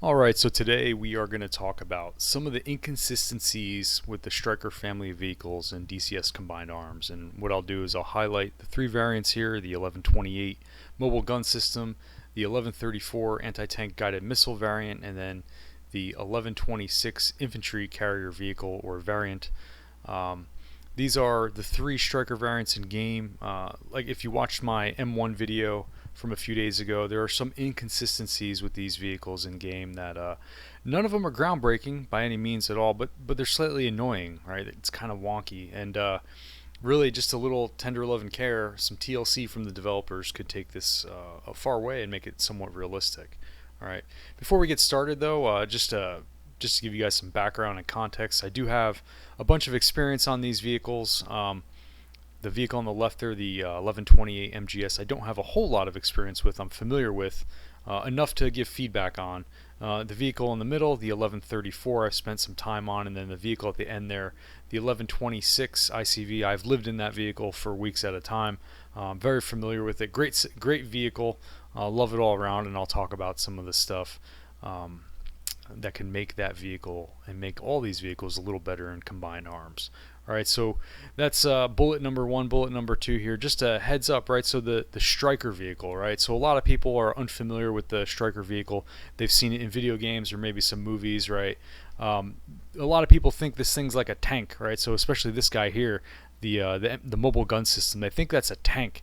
Alright, so today we are going to talk about some of the inconsistencies with the Stryker family of vehicles and DCS Combined Arms. And what I'll do is I'll highlight the three variants here: the 1128 mobile gun system, the 1134 anti-tank guided missile variant, and then the 1126 infantry carrier vehicle or variant. These are the three Stryker variants in game. Like if you watched my M1 video from a few days ago, there are some inconsistencies with these vehicles in game that none of them are groundbreaking by any means at all, but they're slightly annoying, right? It's kind of wonky, and really just a little tender love and care, some TLC from the developers could take this a far way and make it somewhat realistic. All right. Before we get started, though, just to give you guys some background and context, I do have a bunch of experience on these vehicles. The vehicle on the left there, the 1128 MGS, I don't have a whole lot of experience with. I'm familiar with enough to give feedback on. The vehicle in the middle, the 1134, I've spent some time on, and then the vehicle at the end there, the 1126 ICV, I've lived in that vehicle for weeks at a time. Very familiar with it. Great vehicle. Love it all around, and I'll talk about some of the stuff that can make that vehicle and make all these vehicles a little better in combined arms. All right, so that's bullet number one. Bullet number two here, just a heads up, right? So the Stryker vehicle, right? So a lot of people are unfamiliar with the Stryker vehicle. They've seen it in video games or maybe some movies, right? A lot of people think this thing's like a tank, right? So especially this guy here, the mobile gun system, they think that's a tank.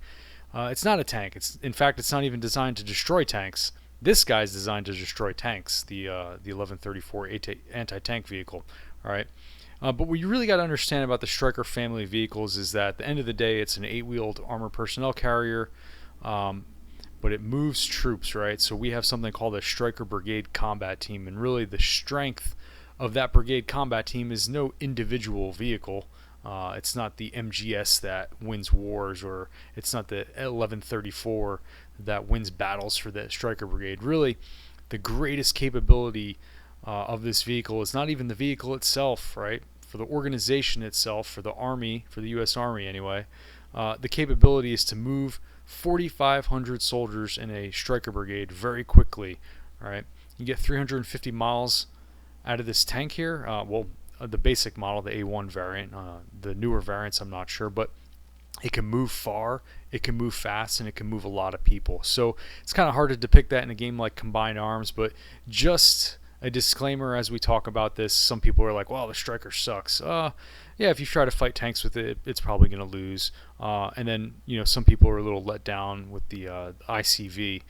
It's not a tank. In fact, it's not even designed to destroy tanks. This guy's designed to destroy tanks, the 1134 anti-tank vehicle. All right. But what you really got to understand about the Stryker family of vehicles is that at the end of the day, it's an 8-wheeled armored personnel carrier, but it moves troops, right? So we have something called a Stryker Brigade Combat Team, and really the strength of that Brigade Combat Team is no individual vehicle. It's not the MGS that wins wars, or it's not the 1134 that wins battles for the Stryker Brigade. Really, the greatest capability of this vehicle is not even the vehicle itself, right? For the organization itself, for the Army, for the U.S. Army anyway, the capability is to move 4,500 soldiers in a Stryker Brigade very quickly, right? You get 350 miles out of this tank here. The basic model, the A1 variant, the newer variants, I'm not sure, but it can move far, it can move fast, and it can move a lot of people. So it's kind of hard to depict that in a game like Combined Arms, but just a disclaimer as we talk about this. Some people are like, well, the Stryker sucks. Yeah, if you try to fight tanks with it, it's probably going to lose. And then, some people are a little let down with the ICV.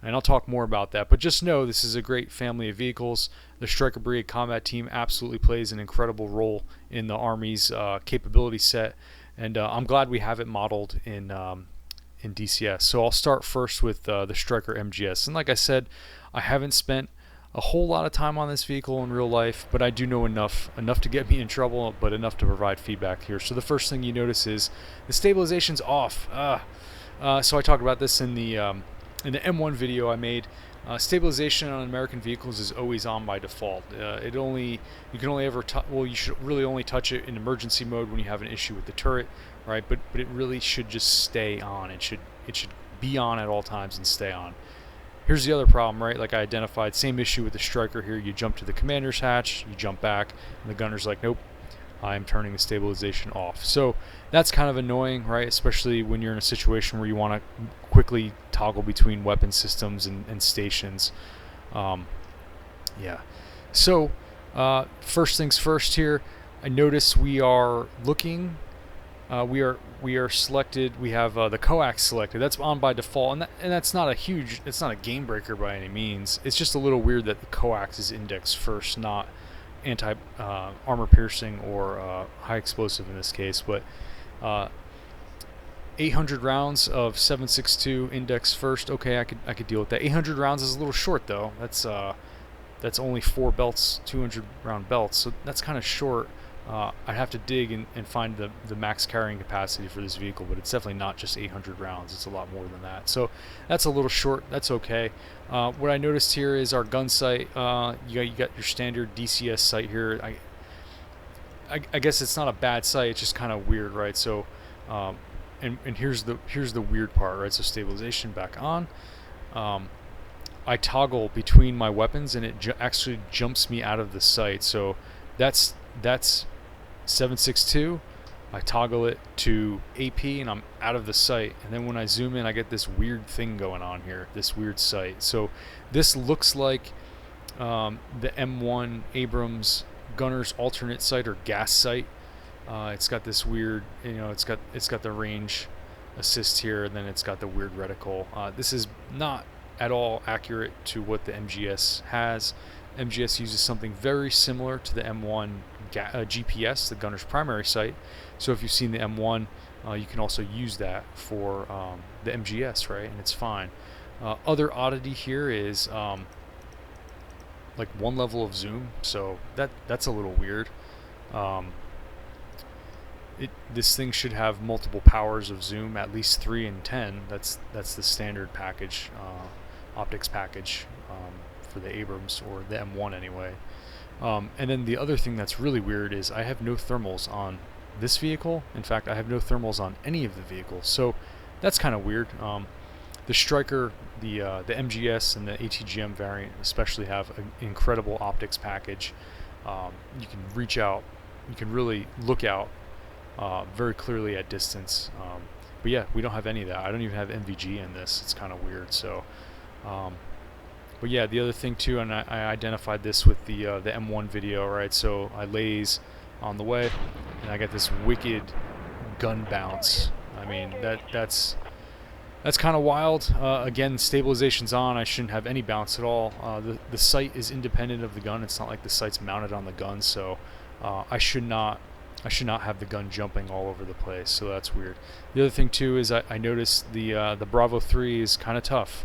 And I'll talk more about that. But just know this is a great family of vehicles. The Stryker Brigade Combat Team absolutely plays an incredible role in the Army's capability set. And I'm glad we have it modeled in DCS. So I'll start first with the Stryker MGS. And like I said, I haven't spent a whole lot of time on this vehicle in real life, but I do know enough to get me in trouble, but enough to provide feedback here. So the first thing you notice is the stabilization's off. So I talked about this in the M1 video I made. Stabilization on American vehicles is always on by default. You can only ever you should really only touch it in emergency mode when you have an issue with the turret, right? But it really should just stay on. It should be on at all times and stay on. Here's the other problem, right? Like I identified, same issue with the Stryker here. You jump to the commander's hatch, you jump back, and the gunner's like, nope, I'm turning the stabilization off. So that's kind of annoying, right? Especially when you're in a situation where you want to quickly toggle between weapon systems and stations. Yeah. So first things first here, I notice we are looking. We are selected. We have the coax selected. That's on by default, and that's not it's not a game breaker by any means. It's just a little weird that the coax is indexed first, not anti armor piercing or high explosive in this case. But 800 rounds of 7.62 index first. Okay, I could deal with that. 800 rounds is a little short though. That's only 4 belts, 200 round belts. So that's kind of short. I'd have to dig and find the max carrying capacity for this vehicle, but it's definitely not just 800 rounds. It's a lot more than that. So that's a little short. That's okay. What I noticed here is our gun sight. You got your standard DCS sight here. I guess it's not a bad sight. It's just kind of weird, right? So, and here's the weird part, right? So stabilization back on. I toggle between my weapons, and it actually jumps me out of the sight. So that's 7.62. I toggle it to AP, and I'm out of the sight. And then when I zoom in, I get this weird thing going on here, this weird sight. So this looks like the M1 Abrams gunner's alternate sight or gas sight. It's got this weird, it's got the range assist here, and then it's got the weird reticle. This is not at all accurate to what the MGS has. MGS uses something very similar to the M1 GPS, the gunner's primary sight. So if you've seen the M1, you can also use that for the MGS, right? And it's fine. Other oddity here is like one level of zoom, so that's a little weird. This thing should have multiple powers of zoom, at least 3 and 10. That's the standard package, optics package for the Abrams, or the M1 anyway. And then the other thing that's really weird is I have no thermals on this vehicle. In fact, I have no thermals on any of the vehicles, so that's kind of weird. The Stryker, the MGS and the ATGM variant especially have an incredible optics package. You can reach out, you can really look out very clearly at distance. But yeah, we don't have any of that. I don't even have NVG in this. It's kind of weird. So, but yeah, the other thing too, and I identified this with the M1 video, right? So I lays on the way, and I got this wicked gun bounce. I mean, that's kind of wild. Again, stabilization's on. I shouldn't have any bounce at all. The sight is independent of the gun. It's not like the sight's mounted on the gun, so I should not have the gun jumping all over the place. So that's weird. The other thing too is I noticed the Bravo 3 is kind of tough,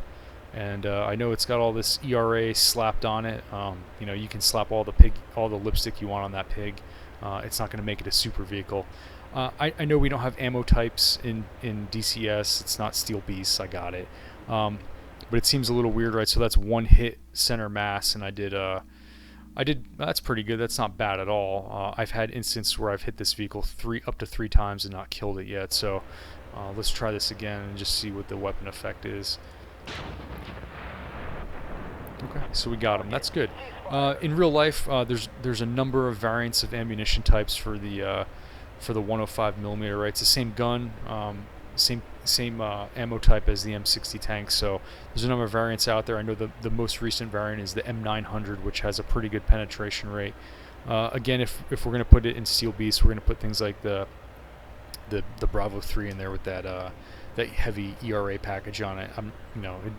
and I know it's got all this ERA slapped on it. You can slap all the lipstick you want on that pig. It's not going to make it a super vehicle. I know we don't have ammo types in DCS. It's not Steel Beasts. I got it. But it seems a little weird, right? So that's one hit center mass, and I did that's pretty good. That's not bad at all. I've had instances where I've hit this vehicle up to three times and not killed it yet. So let's try this again and just see what the weapon effect is. Okay, so we got him. That's good. In real life, there's a number of variants of ammunition types for the 105mm, right? It's the same gun, same ammo type as the M60 tank. So there's a number of variants out there. I know the most recent variant is the M900, which has a pretty good penetration rate. Again, if we're going to put it in Steel Beast, we're going to put things like the Bravo 3 in there with that heavy ERA package on it.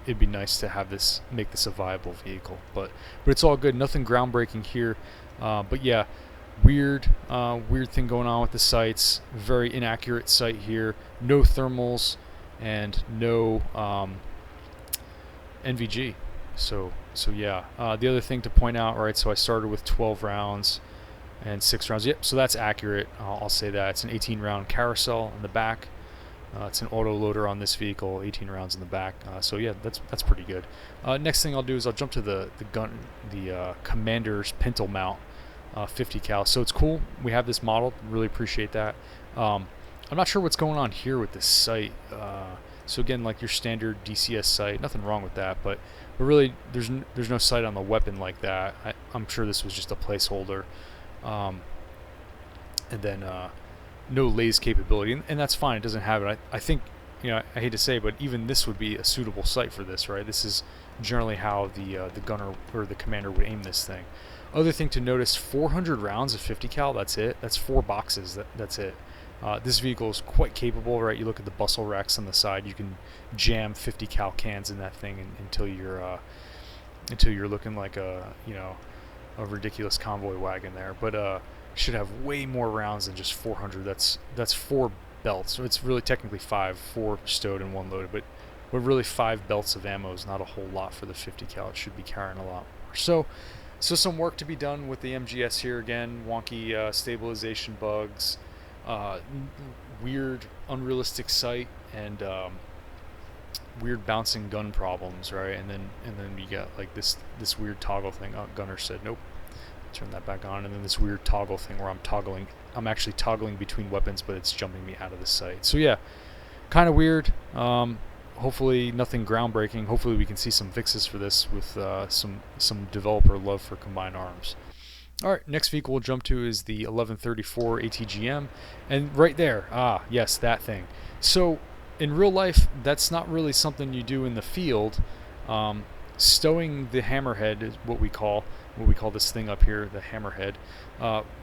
It'd be nice to have make this a viable vehicle, but it's all good. Nothing groundbreaking here, but yeah, weird thing going on with the sights. Very inaccurate sight here. No thermals and no NVG. So yeah. The other thing to point out, right? So I started with 12 rounds and 6 rounds. Yep. So that's accurate. I'll say that it's an 18-round carousel in the back. It's an auto loader on this vehicle, 18 rounds in the back. So yeah, that's pretty good. Next thing I'll do is I'll jump to the Commander's pintle mount, 50 cal. So it's cool. We have this model. Really appreciate that. I'm not sure what's going on here with this sight. So again, like your standard DCS sight, nothing wrong with that. But really, there's no sight on the weapon like that. I'm sure this was just a placeholder. And then no lays capability, and that's fine. It doesn't have it. I think, I hate to say, but even this would be a suitable sight for this, right? This is generally how the gunner or the commander would aim this thing. Other thing to notice: 400 rounds of 50 cal. That's it. That's 4 boxes. That's it. This vehicle is quite capable, right? You look at the bustle racks on the side. You can jam 50 cal cans in that thing until you're looking like a ridiculous convoy wagon there. But should have way more rounds than just 400. That's 4 belts. So it's really technically 5, 4 stowed and 1 loaded, but really 5 belts of ammo is not a whole lot for the 50 cal. It should be carrying a lot more. So some work to be done with the MGS here. Again, wonky stabilization bugs, weird unrealistic sight, and weird bouncing gun problems, right? And then you got like this weird toggle thing. Gunner said nope. Turn that back on, and then this weird toggle thing where I'm actually toggling between weapons, but it's jumping me out of the sight. So yeah, kind of weird. hopefully nothing groundbreaking. Hopefully we can see some fixes for this with some developer love for Combined Arms. Alright, next vehicle we'll jump to is the 1134 ATGM, and right there, yes, that thing. So in real life, that's not really something you do in the field. Stowing the hammerhead is what we call this thing up here, the hammerhead.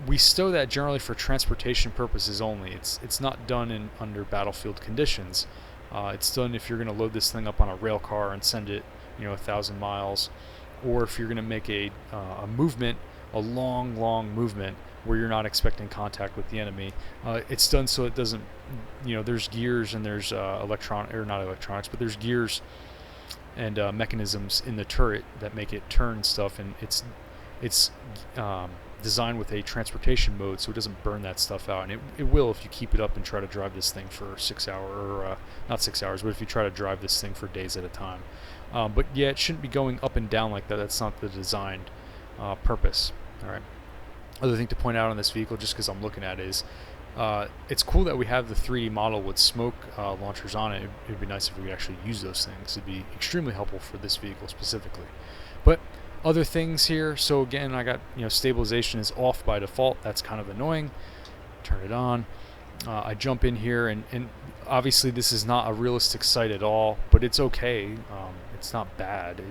We stow that generally for transportation purposes only. It's not done under battlefield conditions. It's done if you're going to load this thing up on a rail car and send it, 1,000 miles, or if you're going to make a movement, a long movement where you're not expecting contact with the enemy. It's done so it doesn't, there's gears and there's not electronics, but there's gears and mechanisms in the turret that make it turn stuff, and it's designed with a transportation mode so it doesn't burn that stuff out, and it will if you keep it up and try to drive this thing for 6 hours, or not 6 hours, but if you try to drive this thing for days at a time. But yeah, it shouldn't be going up and down like that. That's not the designed purpose. Alright. Other thing to point out on this vehicle, just because I'm looking at it, is it's cool that we have the 3D model with smoke launchers on it. It'd be nice if we could actually use those things. It'd be extremely helpful for this vehicle specifically. But other things here, so again, I got, stabilization is off by default. That's kind of annoying. Turn it on. I jump in here, and obviously this is not a realistic sight at all, but it's okay. It's not bad.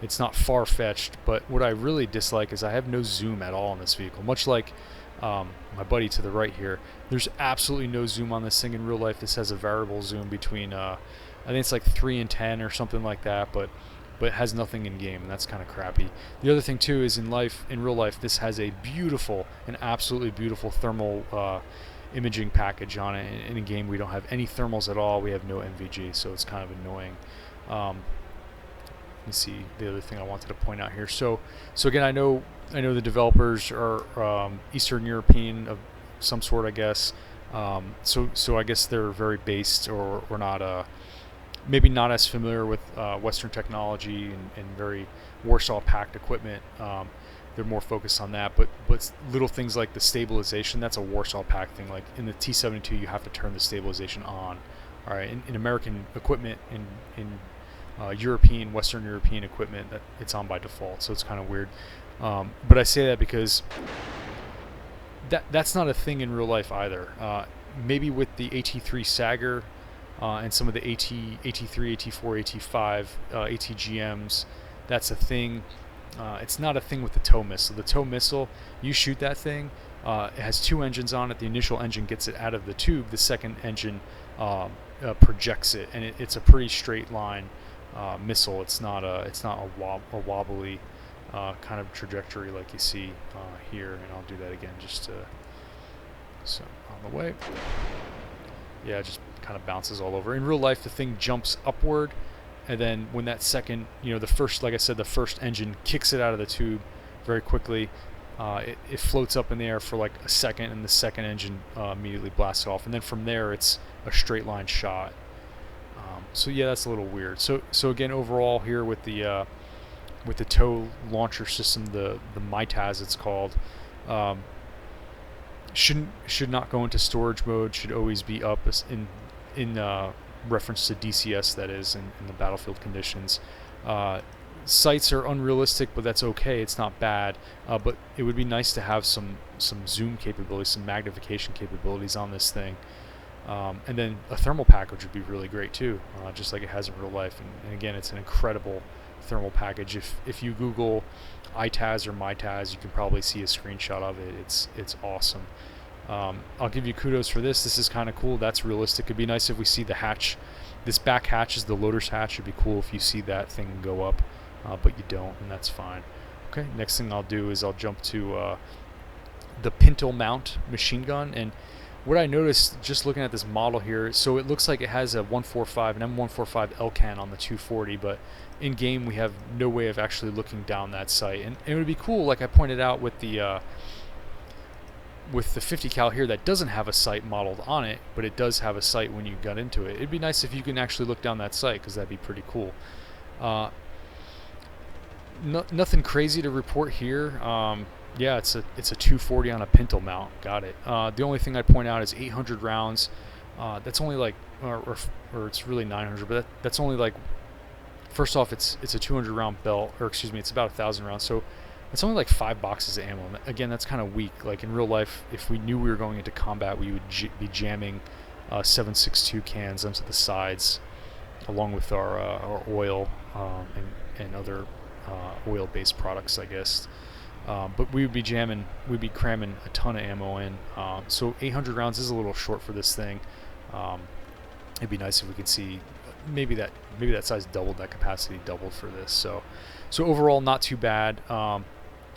It's not far-fetched, but what I really dislike is I have no zoom at all on this vehicle. Much like my buddy to the right here, there's absolutely no zoom on this thing in real life. This has a variable zoom between, I think it's like 3 and 10 or something like that, but it has nothing in game, and that's kind of crappy. The other thing too is in real life, this has a an absolutely beautiful thermal imaging package on it. In game, we don't have any thermals at all. We have no NVG, so it's kind of annoying. Let me see the other thing I wanted to point out here. So again, I know the developers are Eastern European of some sort, I guess. So I guess they're very based or not maybe not as familiar with Western technology and very Warsaw packed equipment. They're more focused on that, but little things like the stabilization, that's a Warsaw pack thing. Like in the T-72, you have to turn the stabilization on. All right, in American equipment, in Western European equipment, that it's on by default, so it's kind of weird. But I say that because that's not a thing in real life either. Maybe with the AT3 Sagger and some of the AT3, AT4, AT5 ATGMs, that's a thing. It's not a thing with the tow missile. The tow missile, you shoot that thing, it has 2 engines on it. The initial engine gets it out of the tube. The second engine projects it, and it's a pretty straight line missile. It's not a wobbly kind of trajectory like you see here. And I'll do that again just to, so on the way. Yeah, it just kind of bounces all over. In real life, the thing jumps upward, and then when that second, like I said, the first engine kicks it out of the tube very quickly. It floats up in the air for like a second, and the second engine immediately blasts off, and then from there it's a straight line shot. So yeah, that's a little weird. So again, overall here with the tow launcher system, the MITAS it's called, should not go into storage mode. Should always be up in reference to DCS, that is, in the battlefield conditions. Sights are unrealistic, but that's okay. It's not bad. But it would be nice to have some zoom capabilities, some magnification capabilities on this thing. And then a thermal package would be really great too, just like it has in real life. And again, it's an incredible thermal package. If you Google ITAS or MITAS, you can probably see a screenshot of it. It's awesome. I'll give you kudos for this. This is kind of cool. That's realistic. It'd be nice if we see the hatch. This back hatch is the loader's hatch. It'd be cool if you see that thing go up, but you don't, and that's fine. Okay, next thing I'll do is I'll jump to the Pintle mount machine gun. And what I noticed just looking at this model here, so it looks like it has a 145, an M145 Elcan on the 240, but in game we have no way of actually looking down that sight. And it would be cool, like I pointed out with the 50 cal here, that doesn't have a sight modeled on it, but it does have a sight when you got into it. It'd be nice if you can actually look down that sight, because that'd be pretty cool. Nothing crazy to report here. Yeah, it's a 240 on a Pintle mount. Got it. The only thing I'd point out is 800 rounds That's only like, or it's really 900, but that's only like, first off, it's a 200 round belt, or excuse me, it's about 1,000 rounds. So it's only like 5 boxes of ammo. And again, that's kind of weak. Like in real life, if we knew we were going into combat, we would be jamming 7.62 cans onto the sides, along with our oil and other oil-based products, I guess. But we'd be cramming a ton of ammo in. So 800 rounds is a little short for this thing. It'd be nice if we could see maybe that size doubled, that capacity doubled for this. So overall, not too bad. I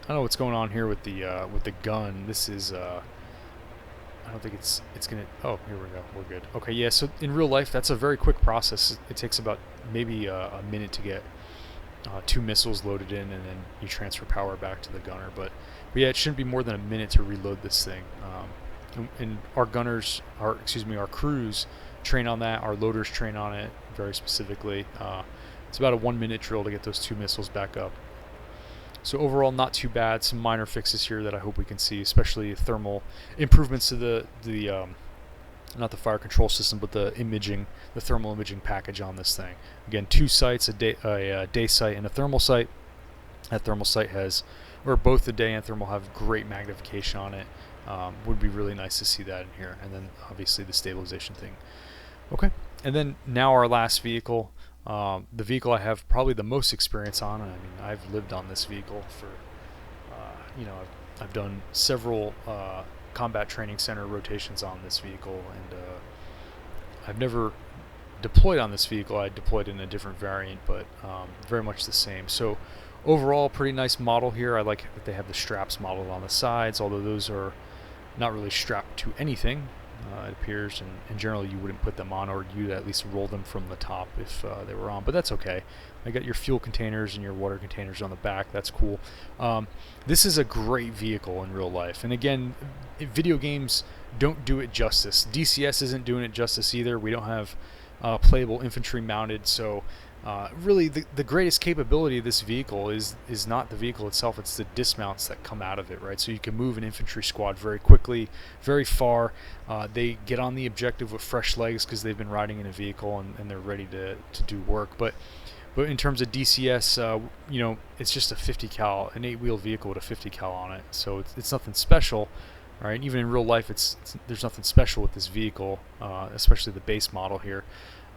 don't know what's going on here with the gun. This is I don't think it's gonna. Oh, here we go. We're good. Okay, yeah. So in real life, that's a very quick process. It takes about maybe a minute to get 2 missiles loaded in, and then you transfer power back to the gunner. But yeah, it shouldn't be more than a minute to reload this thing. And our gunners, our crews train on that. Our loaders train on it very specifically. It's about a 1-minute drill to get those 2 missiles back up. So overall, not too bad. Some minor fixes here that I hope we can see, especially thermal improvements to the not the fire control system, but the thermal imaging package on this thing. Again, 2 sights, a day sight and a thermal sight. That thermal sight has, or both the day and thermal have great magnification on it. Would be really nice to see that in here. And then obviously the stabilization thing. Okay, and then now our last vehicle. The vehicle I have probably the most experience on. I mean, I've lived on this vehicle for, I've done several combat training center rotations on this vehicle, and I've never deployed on this vehicle. I deployed in a different variant, but very much the same. So overall, pretty nice model here. I like that they have the straps modeled on the sides, although those are not really strapped to anything. It appears, and generally you wouldn't put them on, or you'd at least roll them from the top if they were on, but that's okay. I got your fuel containers and your water containers on the back. That's cool. This is a great vehicle in real life, and again, video games don't do it justice. DCS isn't doing it justice either. We don't have playable infantry mounted, so really the greatest capability of this vehicle is not the vehicle itself, it's the dismounts that come out of it, right? So you can move an infantry squad very quickly, very far. They get on the objective with fresh legs because they've been riding in a vehicle, and they're ready to do work. But in terms of DCS, it's just a 50 cal, an 8-wheel vehicle with a 50 cal on it, so it's nothing special. Right? Even in real life, there's nothing special with this vehicle, especially the base model here.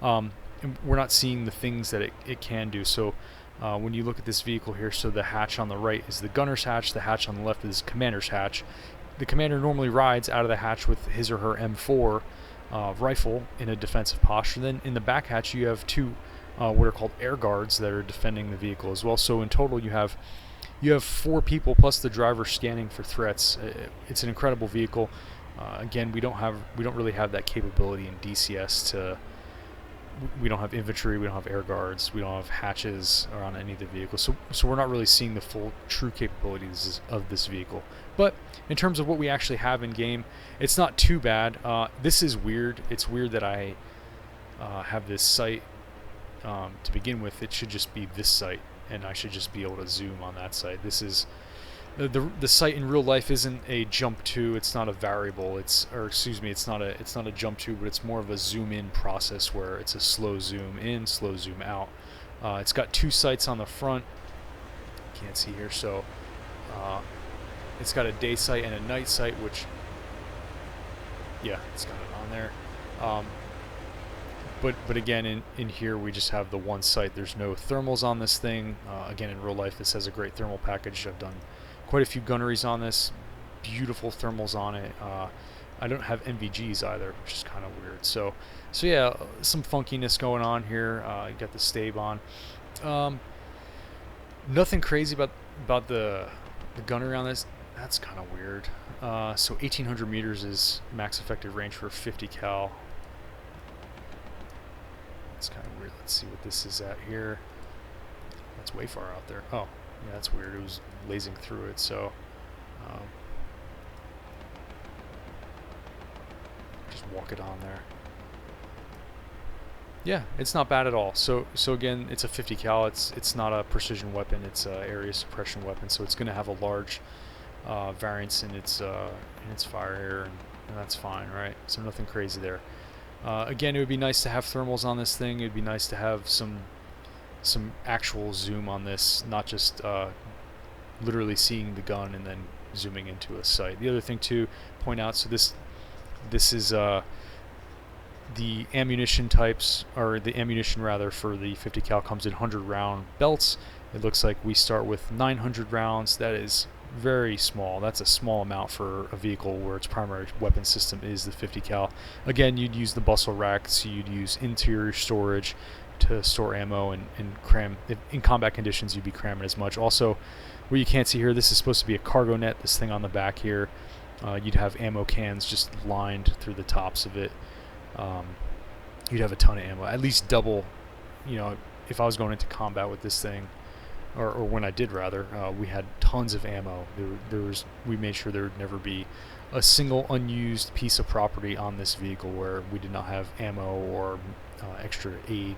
And we're not seeing the things that it can do. So when you look at this vehicle here, so the hatch on the right is the gunner's hatch, the hatch on the left is commander's hatch. The commander normally rides out of the hatch with his or her M4 rifle in a defensive posture. Then in the back hatch, you have 2 what are called air guards that are defending the vehicle as well. So in total, you have 4 people plus the driver scanning for threats. It's an incredible vehicle. Again, we don't really have that capability in DCS. We don't have infantry, we don't have air guards, we don't have hatches on any of the vehicles, so we're not really seeing the full true capabilities of this vehicle. But in terms of what we actually have in game, it's not too bad. This is weird. It's weird that I have this sight to begin with. It should just be this sight, and I should just be able to zoom on that sight. This is the sight in real life isn't a jump to. It's not a variable. It's not a jump to, but it's more of a zoom in process where it's a slow zoom in, slow zoom out. It's got 2 sights on the front. Can't see here, so it's got a day sight and a night sight, which it's got it on there. But again, in here we just have the 1 sight. There's no thermals on this thing. Again, in real life, this has a great thermal package. I've done quite a few gunneries on this. Beautiful thermals on it. I don't have NVGs either, which is kind of weird. So yeah, some funkiness going on here. You got the stave on. Nothing crazy about the gunnery on this. That's kind of weird. So 1,800 meters is max effective range for 50 cal. It's kind of weird. Let's see what this is at here. That's way far out there. Oh, yeah, that's weird. It was lasing through it, so just walk it on there. Yeah, it's not bad at all. So again, it's a 50 cal. It's not a precision weapon. It's an area suppression weapon. So it's going to have a large variance in its fire here, and that's fine, right? So nothing crazy there. Again, it would be nice to have thermals on this thing. It would be nice to have some actual zoom on this, not just literally seeing the gun and then zooming into a sight. The other thing to point out, so this is the ammunition types, or the ammunition rather, for the 50 cal comes in 100 round belts. It looks like we start with 900 rounds. That is very small. That's a small amount for a vehicle where its primary weapon system is the 50 cal. Again, you'd use the bustle rack, so you'd use interior storage to store ammo and cram. In combat conditions, you'd be cramming as much. Also, what you can't see here, this is supposed to be a cargo net, this thing on the back here. You'd have ammo cans just lined through the tops of it. You'd have a ton of ammo, at least double. You know, if I was going into combat with this thing, or when I did rather, we had tons of ammo. We made sure there would never be a single unused piece of property on this vehicle where we did not have ammo or extra aid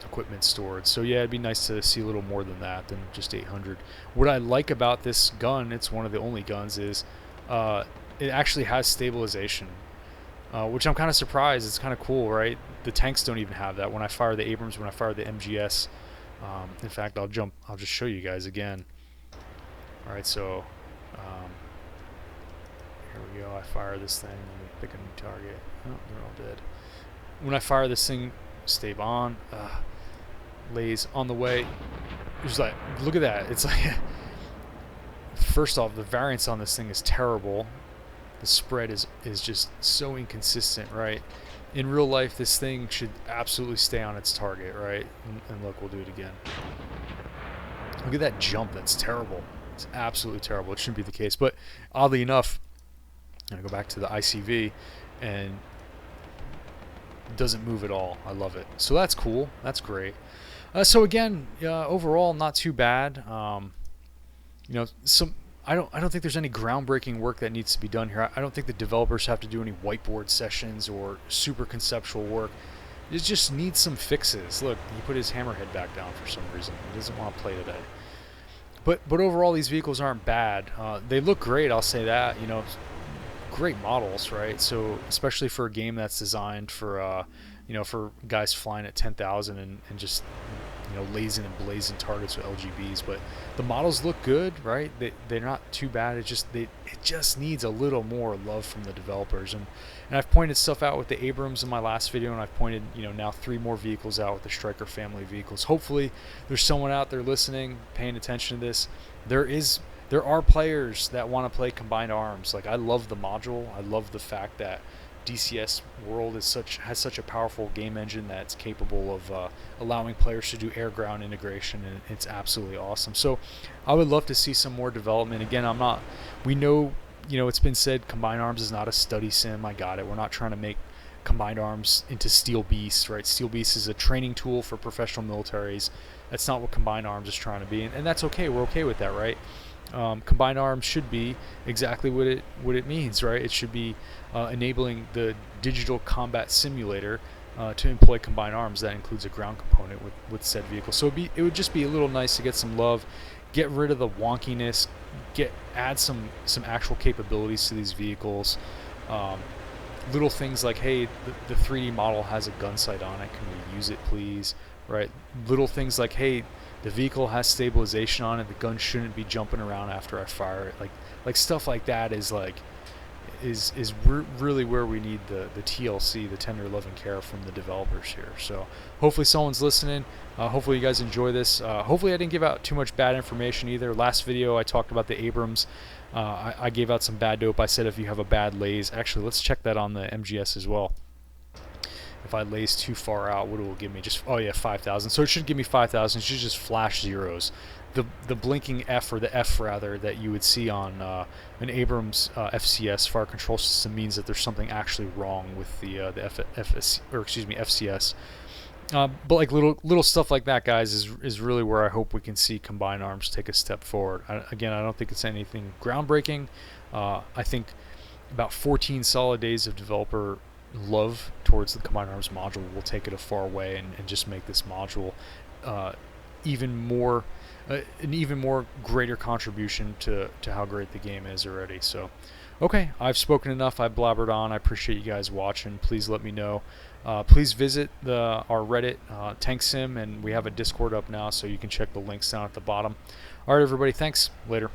equipment stored. So yeah, it'd be nice to see a little more than that, than just 800. What I like about this gun, it's one of the only guns, is it actually has stabilization, which I'm kind of surprised. It's kind of cool, right? The tanks don't even have that. When I fire the Abrams, when I fire the MGS, in fact, I'll just show you guys again. All right, so here we go. I fire this thing. Let me pick a new target. Oh, they're all dead. When I fire this thing, stave on, lays on the way. It's like, look at that. It's like, first off, the variance on this thing is terrible. The spread is just so inconsistent, right? In real life, this thing should absolutely stay on its target, right? And look, we'll do it again. Look at that jump. That's terrible. It's absolutely terrible. It shouldn't be the case. But oddly enough, I'm going to go back to the ICV, and it doesn't move at all. I love it. So that's cool. That's great. So again, overall, not too bad. You know, I don't think there's any groundbreaking work that needs to be done here. I don't think the developers have to do any whiteboard sessions or super conceptual work. It just needs some fixes. Look, he put his hammerhead back down for some reason. He doesn't want to play today. But overall, these vehicles aren't bad. They look great, I'll say that. You know, great models, right? So especially for a game that's designed for you know, for guys flying at 10,000 and just, you know, lazing and blazing targets with LGBs. But the models look good, right? They're not too bad. It just needs a little more love from the developers. And I've pointed stuff out with the Abrams in my last video, and I've pointed, you know, now 3 more vehicles out with the Stryker family vehicles. Hopefully there's someone out there listening, paying attention to this. There are players that want to play Combined Arms. Like, I love the module. I love the fact that DCS World has such a powerful game engine that's capable of allowing players to do air-ground integration, and it's absolutely awesome. So I would love to see some more development. Again, we know, you know, it's been said Combined Arms is not a study sim. I got it. We're not trying to make Combined Arms into Steel Beast, right? Steel Beast is a training tool for professional militaries. That's not what Combined Arms is trying to be, and that's okay. We're okay with that, right? Combined Arms should be exactly what it means, right? It should be enabling the digital combat simulator to employ Combined Arms. That includes a ground component with said vehicle. So it would just be a little nice to get some love, get rid of the wonkiness, add some actual capabilities to these vehicles. Little things like, hey, the 3D model has a gun sight on it. Can we use it, please? Right? Little things like, hey, the vehicle has stabilization on it. The gun shouldn't be jumping around after I fire it. Like stuff like that is really where we need the TLC, the tender loving care from the developers here. So hopefully someone's listening. Hopefully you guys enjoy this. Hopefully I didn't give out too much bad information either. Last video I talked about the Abrams. I gave out some bad dope. I said if you have a bad laze, actually let's check that on the MGS as well. If I laze too far out, what will it give me? Just, oh yeah, 5,000. So it should give me 5,000. It should just flash zeros. The blinking F, or the F rather, that you would see on an Abrams FCS fire control system means that there's something actually wrong with the FCS. But like little stuff like that, guys, is really where I hope we can see Combined Arms take a step forward. Again, I don't think it's anything groundbreaking. I think about 14 solid days of developer love towards the Combined Arms module will take it a far way and just make this module even more an even more greater contribution to how great the game is already. So, okay, I've spoken enough. I blabbered on. I appreciate you guys watching. Please let me know. Please visit our Reddit, TankSim, and we have a Discord up now, so you can check the links down at the bottom. All right, everybody, thanks. Later.